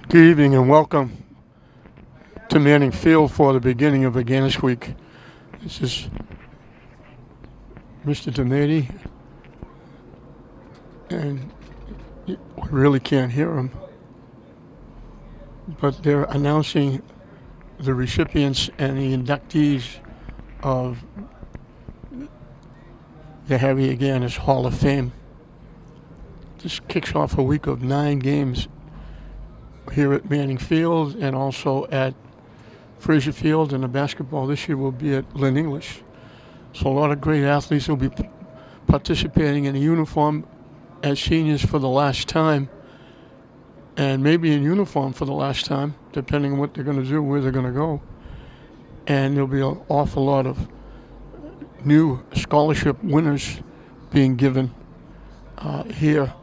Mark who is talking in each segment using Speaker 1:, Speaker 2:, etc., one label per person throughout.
Speaker 1: Good evening and welcome to Manning Field for the beginning of Agganis Week. This is Mr. Demady, and we really can't hear him, but they're announcing the recipients and the inductees of the Harry Agganis Hall of Fame. This kicks off a week of 9 games here at Manning Field and also at Fraser Field, and the basketball this year will be at Lynn English. So a lot of great athletes will be participating in a uniform as seniors for the last time, and maybe in uniform for the last time, depending on what they're going to do, where they're going to go. And there'll be an awful lot of new scholarship winners being given here.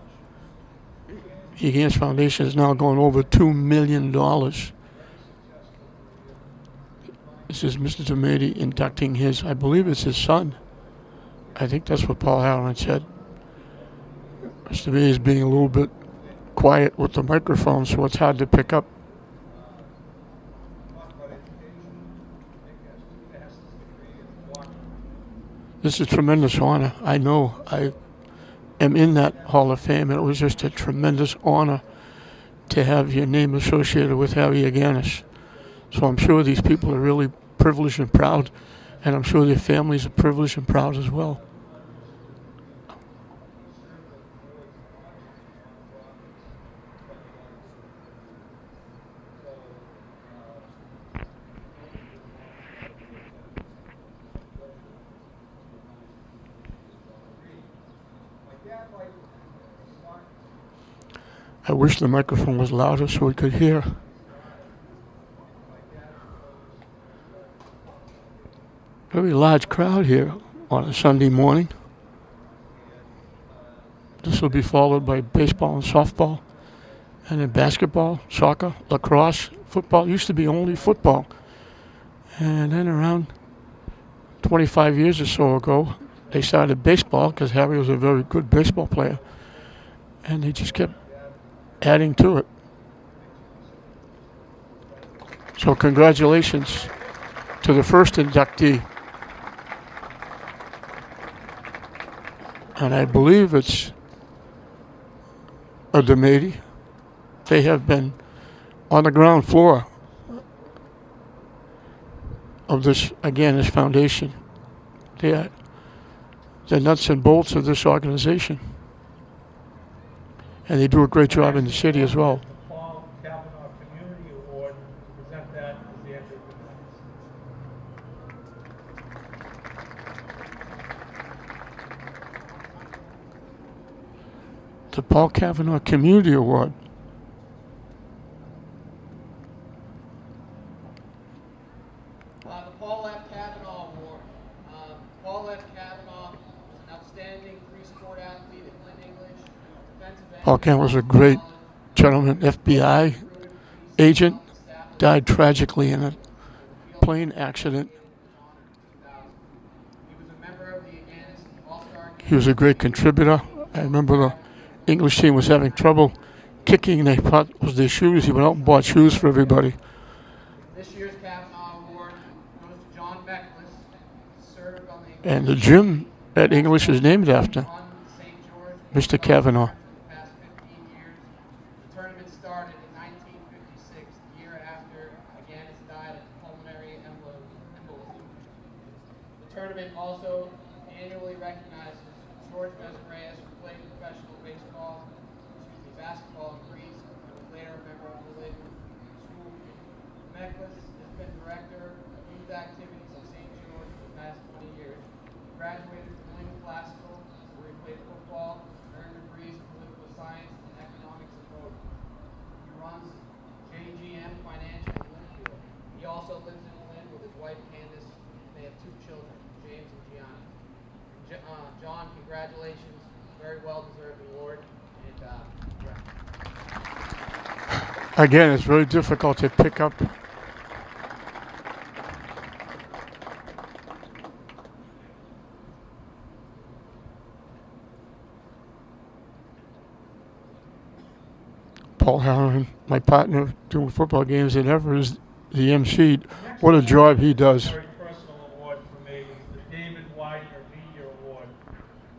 Speaker 1: The Agganis Foundation is now going over $2 million. This is Mr. Demady inducting his, I believe it's his son. I think that's what Paul Halloran said. Mr. Demady is being a little bit quiet with the microphone, so it's hard to pick up. This is a tremendous honor. I know I am in that Hall of Fame, and it was just a tremendous honor to have your name associated with Harry Agganis. So I'm sure these people are really privileged and proud, and I'm sure their families are privileged and proud as well. I wish the microphone was louder so we could hear. Very large crowd here on a Sunday morning. This will be followed by baseball and softball, and then basketball, soccer, lacrosse, football. It used to be only football. And then around 25 years or so ago, they started baseball because Harry was a very good baseball player. And they just kept adding to it. So congratulations to the first inductee. And I believe it's a Demady. They have been on the ground floor of this Agganis Foundation. They are the nuts and bolts of this organization. And they do a great job in the city as well.
Speaker 2: Paul Kavanaugh Community Award to present that as the entry for
Speaker 1: The Paul Kavanaugh Community Award.
Speaker 3: The Paul F. Kavanaugh Award. Paul F. Kavanaugh was an outstanding three-sport athlete at Lynn English. Defensive end.
Speaker 1: Paul Kavanaugh was a great gentleman, FBI agent, died tragically in a plane accident.
Speaker 3: He was a member of the Agganis All-Star.
Speaker 1: He was a great contributor. I remember the English team was having trouble kicking, and they thought it was their shoes. He went out and bought shoes for everybody.
Speaker 3: This year's Kavanaugh Award goes to John Beckless, served on the
Speaker 1: And the gym at English is named after
Speaker 3: on St. George.
Speaker 1: Mr. Kavanaugh.
Speaker 3: For the past 15 years. The tournament started in 1956, the year after Agganis died of pulmonary embolism. The tournament also annually recognizes George Mesmerayas, who played professional basketball in Greece, and was later a member of the Lynn School. Meklis has been director of youth activities at St. George for the past 20 years. He graduated from Lynn Classical, where he played football, earned degrees in political science and economics and voting. He runs JGM Financial in Linfield. He also lives in Lynn with his wife Candace. They have 2 children, James and Gianna. John, congratulations. Very well-deserved award. And
Speaker 1: Again, it's very difficult to pick up. Paul Halloran, my partner doing football games at Ever, is the MC.
Speaker 2: Next
Speaker 1: What a
Speaker 2: award
Speaker 1: job he
Speaker 2: is
Speaker 1: does.
Speaker 2: a very personal award for me. It's the David Widener Media Award.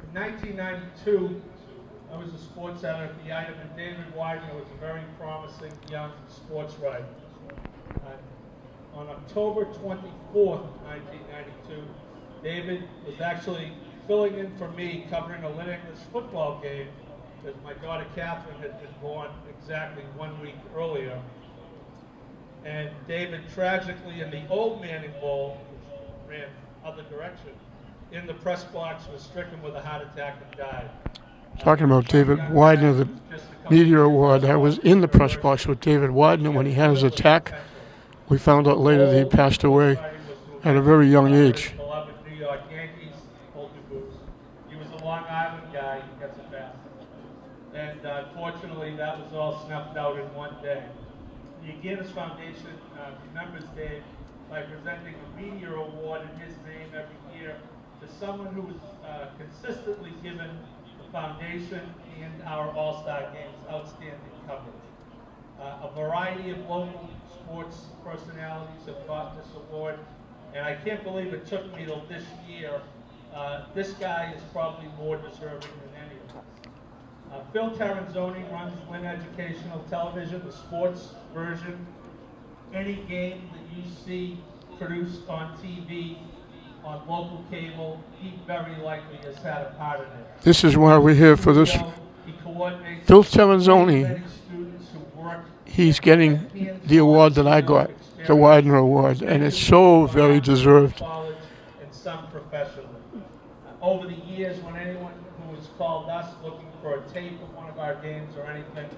Speaker 2: In 1992, I was a sports editor at the item, and David Widener was a very promising young sports writer. On October 24th, 1992, David was actually filling in for me covering a Lynn English football game because my daughter Catherine had been born exactly 1 week earlier. And David tragically in the old Manning Bowl, which ran other direction, in the press box was stricken with a heart attack and died.
Speaker 1: Talking about David Widener, the Media Award, I was in the press box with David Widener when he had his attack. We found out later that he passed away at a very young age.
Speaker 2: Beloved New York Yankees, he was a Long Island guy, he gets it fast. And unfortunately, that was all snuffed out in one day. The Agganis Foundation remembers Dave by presenting a Media Award in his name every year to someone who was consistently given the foundation and our All-Star Games outstanding coverage. A variety of local sports personalities have got this award, and I can't believe it took me till this year. This guy is probably more deserving than any of us. Phil Terranzoni runs Lynn Educational Television, the sports version. Any game that you see produced on TV, on local cable, he very likely has had a part in it.
Speaker 1: This is why we're here for this.
Speaker 2: He coordinates
Speaker 1: Phil Terranzoni,
Speaker 2: many students who work
Speaker 1: he's getting the award that I got, the Widener Award, and it's so very deserved.
Speaker 2: College and some professionally. Over the years, when anyone who has called us looking for a tape of one of our games or anything,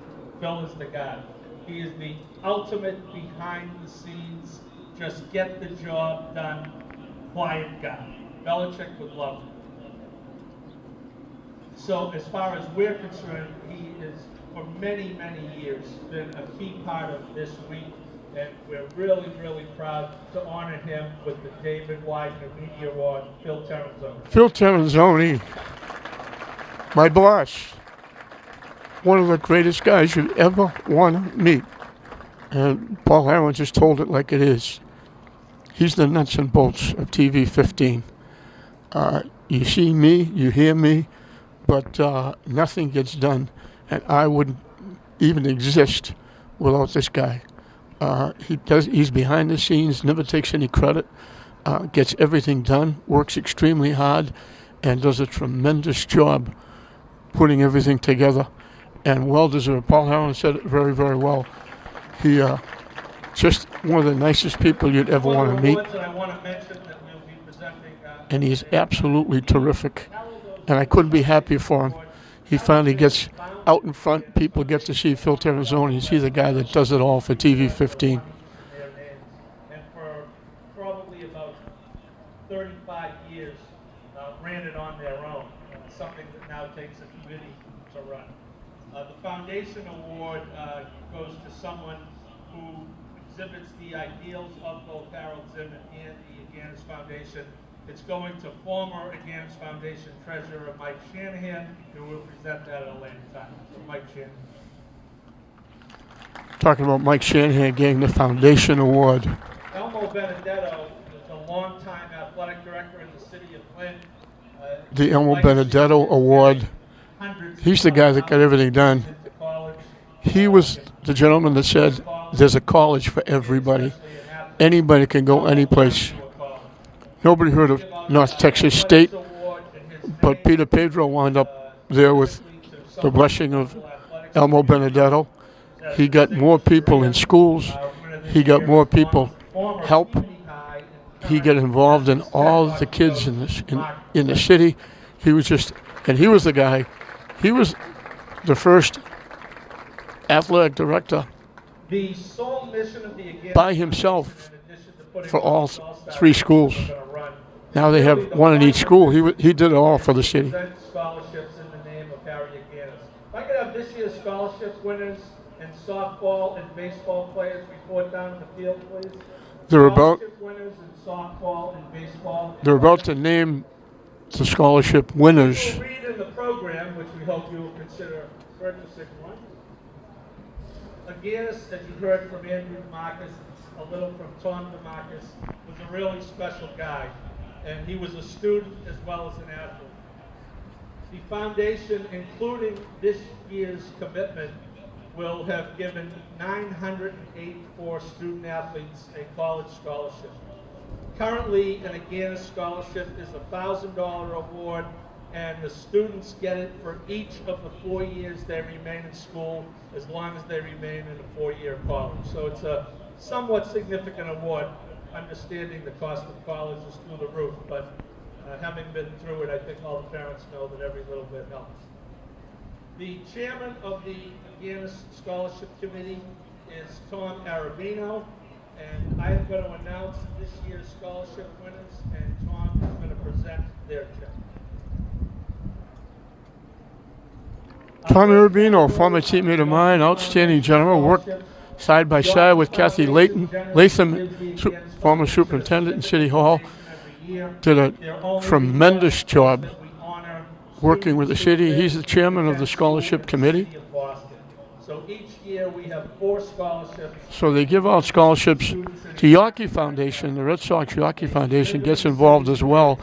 Speaker 2: Phil is the guy. He is the ultimate behind the scenes, just get the job done, quiet guy. Belichick would love him. So as far as we're concerned, he is for many, many years been a key part of this week, and we're really, really proud to honor him with the David Widener Media Award, Phil Terranzoni.
Speaker 1: Phil Terranzoni, my boss, one of the greatest guys you'd ever want to meet. And Paul Halloran just told it like it is. He's the nuts and bolts of TV 15. You see me, you hear me, but nothing gets done, and I wouldn't even exist without this guy. He's behind the scenes, never takes any credit, gets everything done, works extremely hard, and does a tremendous job putting everything together, and well deserved. Paul Halloran said it very, very well. He just one of the nicest people you'd ever want to meet, and he's absolutely terrific, and I couldn't be happier for him. He finally gets out in front. People get to see Phil Terranzoni. He's the guy that does it all for TV 15.
Speaker 2: And for probably about 35 years, ran it on their own, something that now takes a committee to run. The Foundation Award goes to someone who exhibits the ideals of both Harold Zimmern and the Agganis Foundation. It's going to former Agganis Foundation Treasurer Mike Shanahan, who will present that at a later time. So Mike Shanahan.
Speaker 1: Talking about Mike Shanahan getting the Foundation Award.
Speaker 2: Elmo Benedetto is a longtime athletic director in the city of Lynn.
Speaker 1: The Elmo Benedetto Award. He's the guy that got everything done. He was the gentleman that said, there's a college for everybody. Anybody can go any place. Nobody heard of North Texas State, but Peter Pedro wound up there with the blessing of Elmo Benedetto. He got more people in schools. He got more people help. He got involved in all the kids in the city. He was the guy. He was the first athletic director by himself for all three schools. Now they have one in each school. He did it all for the city.
Speaker 2: Scholarships in the name of Harry Agganis. If I could have this year's scholarship winners and softball and baseball players report down in the field, please.
Speaker 1: They're about
Speaker 2: Winners in softball and baseball.
Speaker 1: They're about to name the scholarship winners.
Speaker 2: We'll read in the program, which we hope you will consider purchasing one. Agganis, as you heard from Andrew DeMarcus, a little from Tom DeMarcus, was a really special guy. And he was a student as well as an athlete. The foundation, including this year's commitment, will have given 984 student athletes a college scholarship. Currently, an Agganis scholarship is a $1,000 award, and the students get it for each of the 4 years they remain in school, as long as they remain in a 4-year college. So it's a somewhat significant award, understanding the cost of college is through the roof, but having been through it, I think all the parents know that every little bit helps. The chairman of the Agganis Scholarship Committee is Tom Arabino, and I am going to announce this year's scholarship winners, and Tom is going to present their check.
Speaker 1: Tom Urbino, former teammate of mine, outstanding general, worked side by side with Kathy Latham, former superintendent in City Hall, did a tremendous job working with the city. He's the chairman of the scholarship committee.
Speaker 2: So each year we have 4 scholarships.
Speaker 1: So they give out scholarships to Yawkey Foundation. The Red Sox Yawkey Foundation gets involved as well.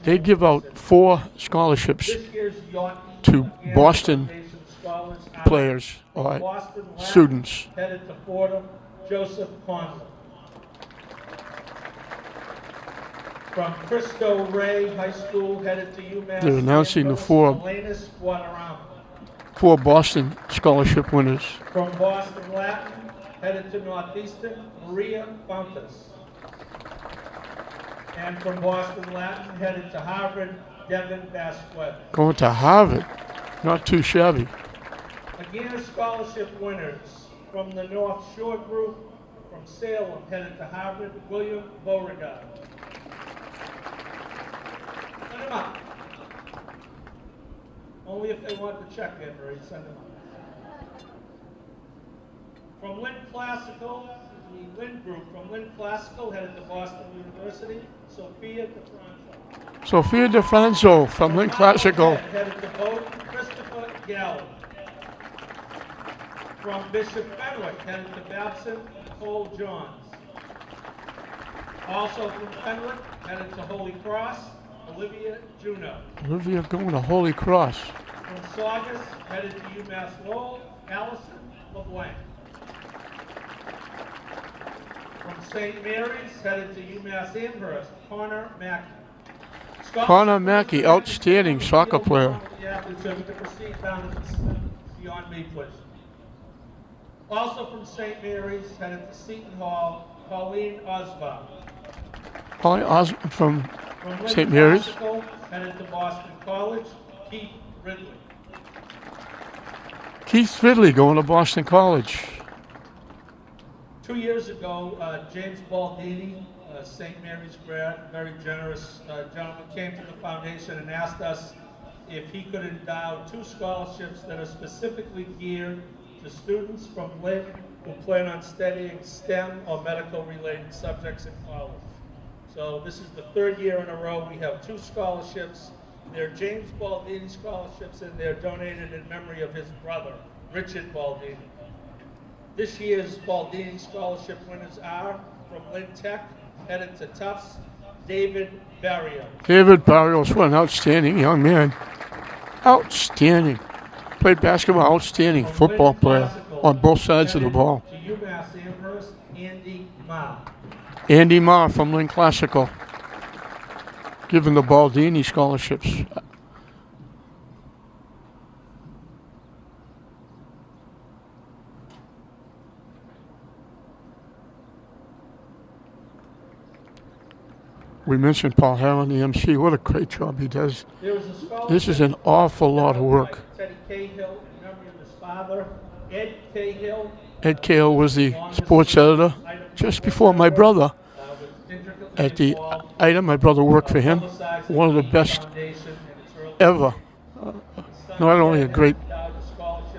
Speaker 1: They give out 4 scholarships to Boston players or students.
Speaker 2: Headed to Fordham, Joseph Conley. From Cristo Rey High School, headed to UMass.
Speaker 1: They're announcing the 4 Boston scholarship winners.
Speaker 2: From Boston Latin, headed to Northeastern, Maria Fontes. And from Boston Latin, headed to Harvard, Devin Basquet.
Speaker 1: Going to Harvard, not too shabby.
Speaker 2: Agganis scholarship winners from the North Shore group, from Salem, headed to Harvard, William Beauregard. Send them up. Only if they want the check in, Marie, send them up. From Lynn Classical, the Lynn group, from Lynn Classical, headed to Boston University, Sophia DeFranco.
Speaker 1: Sophia DeFranco from Lynn Classical.
Speaker 2: Headed to Bowdoin, Christopher Gallo. From Bishop Fenwick, headed to Babson, Cole Johns. Also from Fenwick, headed to Holy Cross, Olivia Juno.
Speaker 1: Olivia going to Holy Cross.
Speaker 2: From Saugus, headed to UMass Lowell, Allison LeBlanc. From St. Mary's, headed to UMass Amherst, Connor Mackey.
Speaker 1: Connor Mackey, outstanding soccer player.
Speaker 2: Beyond me, please. Also from St. Mary's, headed to Seton Hall, Colleen Oswald.
Speaker 1: From St. Mary's.
Speaker 2: Headed to Boston College, Keith Ridley.
Speaker 1: Keith Ridley going to Boston College.
Speaker 2: 2 years ago, James Baldini, St. Mary's grad, very generous gentleman, came to the foundation and asked us if he could endow 2 scholarships that are specifically geared to students from Lynn who plan on studying STEM or medical-related subjects in college. So this is the 3rd year in a row we have 2 scholarships. They're James Baldini scholarships, and they're donated in memory of his brother, Richard Baldini. This year's Baldini scholarship winners are from Lynn Tech, headed to Tufts, David Barrio.
Speaker 1: David Barrios, what an outstanding young man. Outstanding. Played basketball, outstanding football player on both sides of the ball.
Speaker 2: To UMass Amherst, Andy Ma.
Speaker 1: Andy Ma from Lynn Classical, given the Baldini scholarships. We mentioned Paul Harron, the MC. What a great job he does. This is an awful lot of work.
Speaker 2: Teddy Cahill, in memory of his father, Ed Cahill.
Speaker 1: Ed Cahill was the sports editor just before my brother. At the item, my brother worked for him. One of the best ever. Not only a great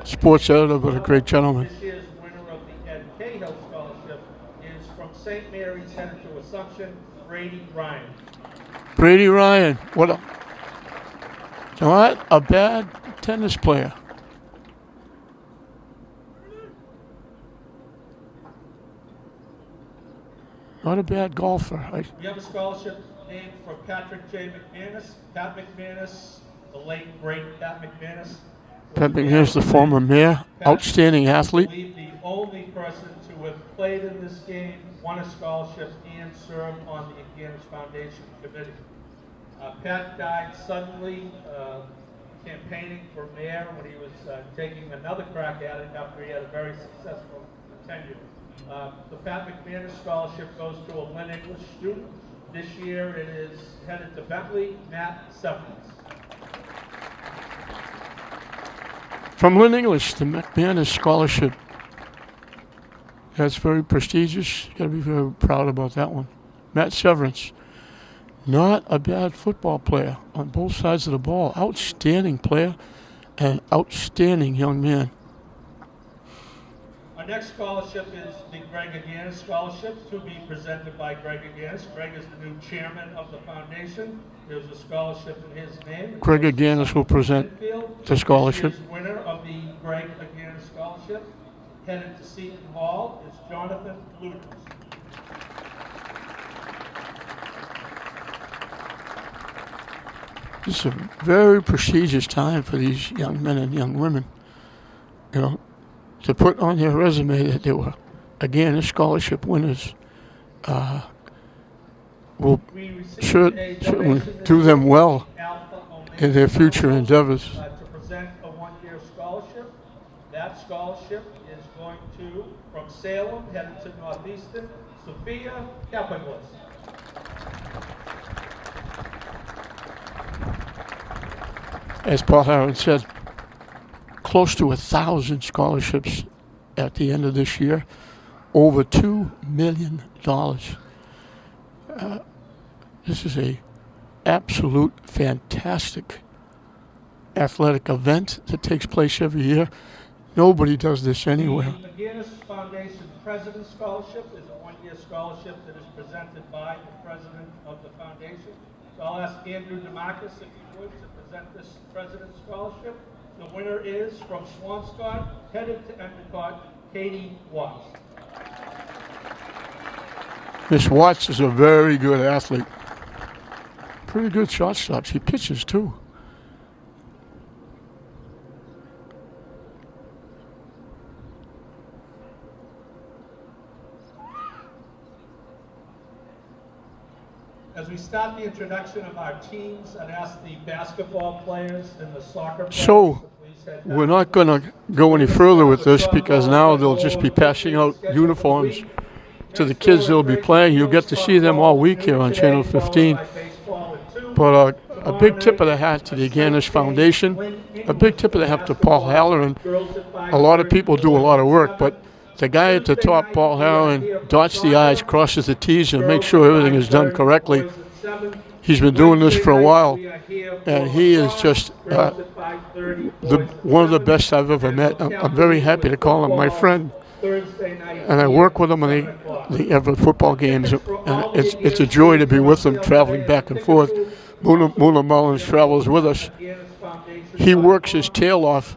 Speaker 1: sports editor, but a great gentleman.
Speaker 2: This year's winner of the Ed Cahill Scholarship is from St. Mary's, headed to Assumption, Brady Ryan.
Speaker 1: Brady Ryan, not a bad tennis player. not a bad golfer.
Speaker 2: We have a scholarship named for Patrick J. McManus. Pat McManus, the late, great Pat McManus.
Speaker 1: Pat McManus, the former mayor, outstanding athlete.
Speaker 2: I believe the only person to have played in this game, won a scholarship, and served on the Agganis Foundation Committee. Pat died suddenly campaigning for mayor when he was taking another crack at it after he had a very successful tenure. The Pat McManus Scholarship goes to a Lynn English student. This year it is headed to Bentley, Matt Severance.
Speaker 1: From Lynn English, the McManus Scholarship. That's very prestigious. You got to be very proud about that one. Matt Severance, not a bad football player on both sides of the ball. Outstanding player and outstanding young man.
Speaker 2: Our next scholarship is the Greg Agganis Scholarship, to be presented by Greg Agganis. Greg is the new chairman of the foundation. There's a scholarship in his name.
Speaker 1: Greg Agganis will present the scholarship.
Speaker 2: This year's winner of the Greg Agganis Scholarship, headed to Seton Hall, is Jonathan Luders.
Speaker 1: This is a very prestigious time for these young men and young women. You know, to put on their resume that they were, again, scholarship winners will certainly do them well in their future endeavors.
Speaker 2: To present a one-year scholarship. That scholarship is going to, from Salem, headed to Northeastern, Sophia Kapaglis.
Speaker 1: As Paul Harron said, close to 1,000 scholarships at the end of this year, over $2 million. This is a absolute fantastic athletic event that takes place every year. Nobody does this anywhere.
Speaker 2: The Agganis Foundation President's Scholarship is a one-year scholarship that is presented by the president of the foundation. So I'll ask Andrew DeMarcus, if he would, to present this President's Scholarship. The winner is from Swampscott, headed to Endicott, Katie Watts.
Speaker 1: Miss Watts is a very good athlete. Pretty good shortstop. She pitches too.
Speaker 2: As we start the introduction of our teams, I'd ask the basketball players and the soccer players
Speaker 1: So,
Speaker 2: to please head down.
Speaker 1: we're not going to go any further with this because now they'll just be passing out uniforms to the kids they'll be playing. You'll get to see them all week here on Channel 15. But a big tip of the hat to the Agganis Foundation. A big tip of the hat to Paul Halloran. A lot of people do a lot of work, but the guy at the top, Paul Halloran, dots the I's, crosses the T's, and makes sure everything is done correctly. He's been doing this for a while, and he is just one of the best I've ever met. I'm very happy to call him my friend, and I work with him on the every football games, and it's a joy to be with him, traveling back and forth. Mula Mullins travels with us. He works his tail off.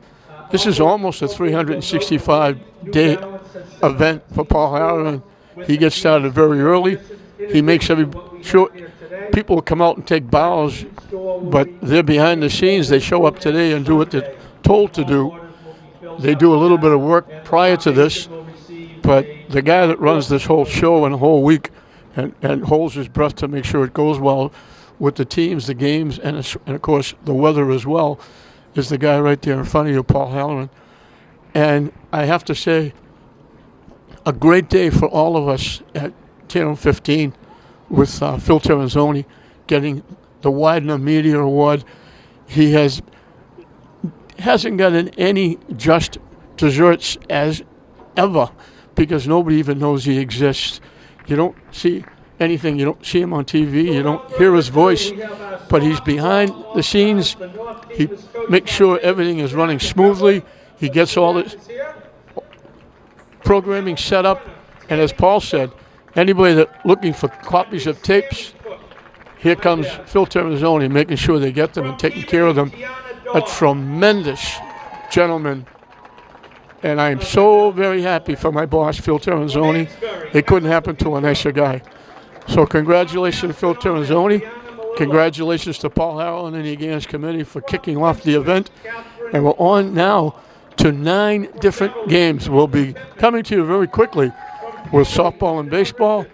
Speaker 1: This is almost a 365-day event for Paul Halloran. He gets started very early. He makes sure people come out and take bows, but they're behind the scenes. They show up today and do what they're told to do. They do a little bit of work prior to this, but the guy that runs this whole show and the whole week and holds his breath to make sure it goes well with the teams, the games, and of course the weather as well, is the guy right there in front of you, Paul Halloran. And I have to say, a great day for all of us at Channel 15 with Phil Terranzoni getting the Widener Media Award. He hasn't gotten any just desserts as ever because nobody even knows he exists. You don't see anything. You don't see him on TV. You don't hear his voice, but he's behind the scenes. He makes sure everything is running smoothly. He gets all the programming set up. And as Paul said, anybody that looking for copies of tapes, here comes Phil Terranzoni making sure they get them and taking care of them. A tremendous gentleman. And I'm so very happy for my boss, Phil Terranzoni. It couldn't happen to a nicer guy. So congratulations to Phil Terranzoni. Congratulations to Paul Harrell and the Agganis committee for kicking off the event. And we're on now to 9 different games. We'll be coming to you very quickly with softball and baseball.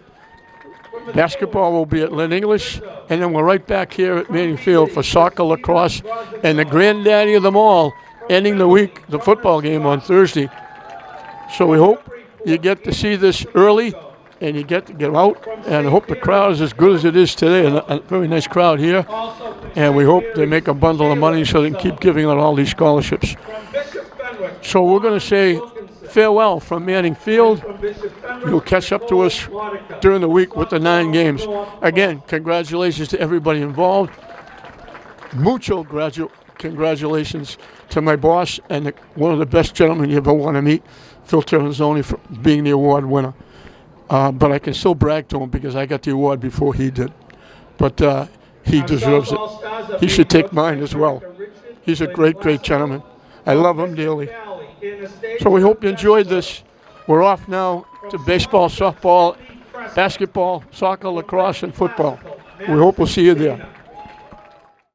Speaker 1: Basketball will be at Lynn English. And then we're right back here at Manning Field for soccer, lacrosse, and the granddaddy of them all, ending the week, the football game on Thursday. So we hope you get to see this early and you get to get out. And I hope the crowd is as good as it is today. A very nice crowd here. And we hope they make a bundle of money so they can keep giving out all these scholarships. So we're going to say farewell from Manning Field. You'll catch up to us during the week with the 9 games. Again, congratulations to everybody involved. Mucho congratulations to my boss and one of the best gentlemen you ever want to meet, Phil Terranzoni, for being the award winner. But I can still brag to him because I got the award before he did. But he deserves it. He should take mine as well. He's a great, great gentleman. I love him dearly. So we hope you enjoyed this. We're off now to baseball, softball, basketball, soccer, lacrosse, and football. We hope we'll see you there.